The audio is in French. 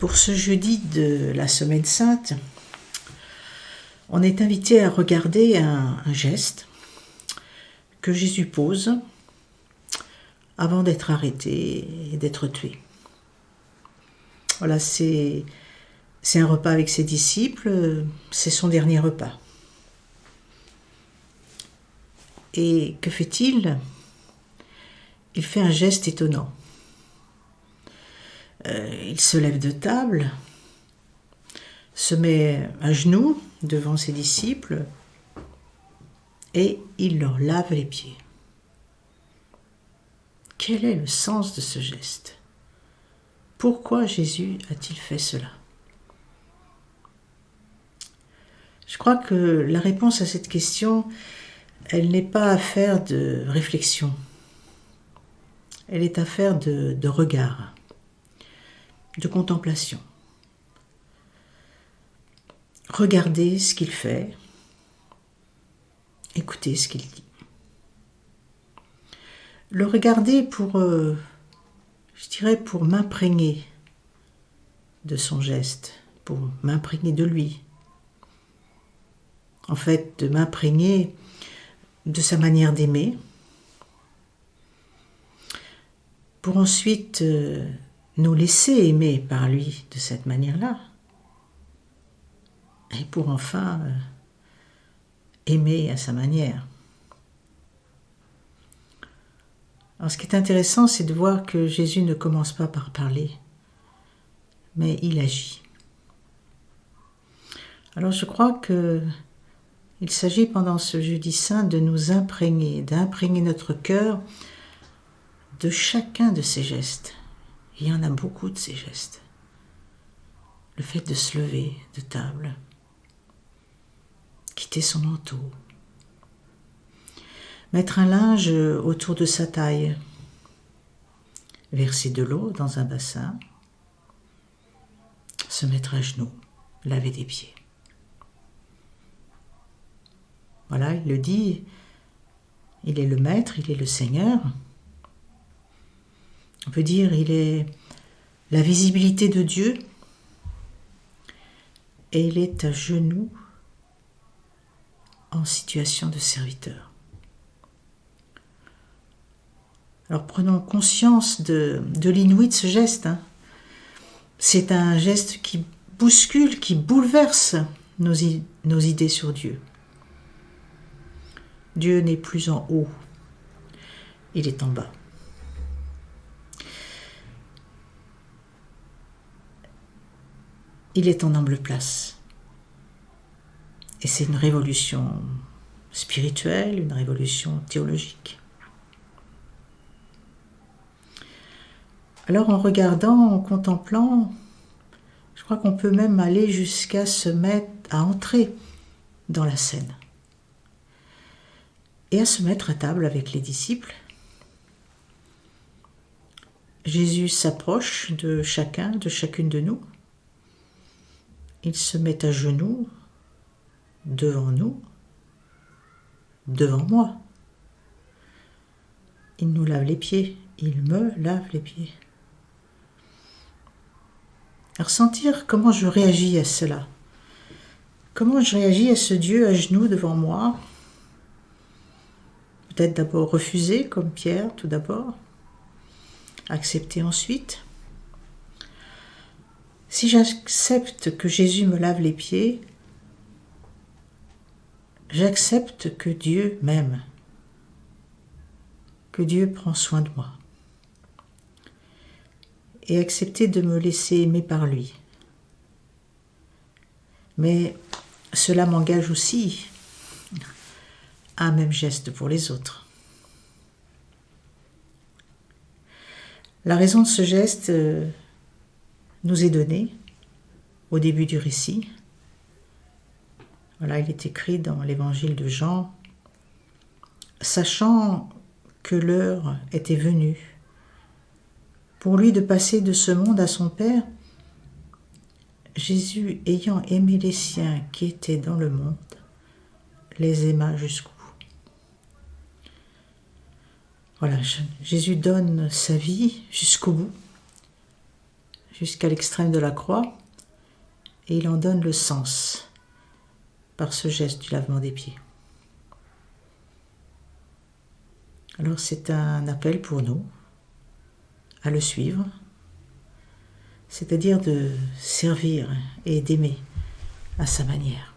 Pour ce jeudi de la Semaine Sainte, on est invité à regarder un geste que Jésus pose avant d'être arrêté et d'être tué. Voilà, c'est un repas avec ses disciples, c'est son dernier repas. Et que fait-il ? Il fait un geste étonnant. Il se lève de table, se met à genoux devant ses disciples et il leur lave les pieds. Quel est le sens de ce geste ? Pourquoi Jésus a-t-il fait cela ? Je crois que la réponse à cette question, elle n'est pas affaire de réflexion. Elle est affaire de regard, de contemplation. Regardez ce qu'il fait, écoutez ce qu'il dit. Le regarder pour m'imprégner de son geste, pour m'imprégner de lui. En fait, de m'imprégner de sa manière d'aimer, pour ensuite nous laisser aimer par lui de cette manière-là, et pour enfin aimer à sa manière. Alors, ce qui est intéressant, c'est de voir que Jésus ne commence pas par parler, mais il agit. Alors je crois qu'il s'agit pendant ce jeudi saint de nous imprégner, d'imprégner notre cœur de chacun de ces gestes. Il y en a beaucoup de ces gestes. Le fait de se lever de table, quitter son manteau, mettre un linge autour de sa taille, verser de l'eau dans un bassin, se mettre à genoux, laver des pieds. Voilà, il le dit, il est le maître, il est le Seigneur. On peut dire il est la visibilité de Dieu et il est à genoux en situation de serviteur. Alors prenons conscience de l'inouï de ce geste. C'est un geste qui bouscule, qui bouleverse nos idées sur Dieu. Dieu n'est plus en haut, il est en bas. Il est en humble place. Et c'est une révolution spirituelle, une révolution théologique. Alors en regardant, en contemplant, je crois qu'on peut même aller jusqu'à se mettre à entrer dans la scène et à se mettre à table avec les disciples. Jésus s'approche de chacun, de chacune de nous. Il se met à genoux devant nous, devant moi. Il nous lave les pieds, il me lave les pieds. Alors sentir comment je réagis à cela. Comment je réagis à ce Dieu à genoux devant moi. Peut-être d'abord refuser, comme Pierre, tout d'abord. Accepter ensuite. Si j'accepte que Jésus me lave les pieds, j'accepte que Dieu m'aime, que Dieu prend soin de moi. Et accepter de me laisser aimer par lui. Mais cela m'engage aussi à un même geste pour les autres. La raison de ce geste nous est donnée au début du récit. Voilà, il est écrit dans l'évangile de Jean, sachant que l'heure était venue pour lui de passer de ce monde à son Père, Jésus, ayant aimé les siens qui étaient dans le monde, les aima jusqu'au bout. Voilà, Jésus donne sa vie jusqu'au bout, jusqu'à l'extrême de la croix et il en donne le sens par ce geste du lavement des pieds. Alors c'est un appel pour nous à le suivre, c'est-à-dire de servir et d'aimer à sa manière.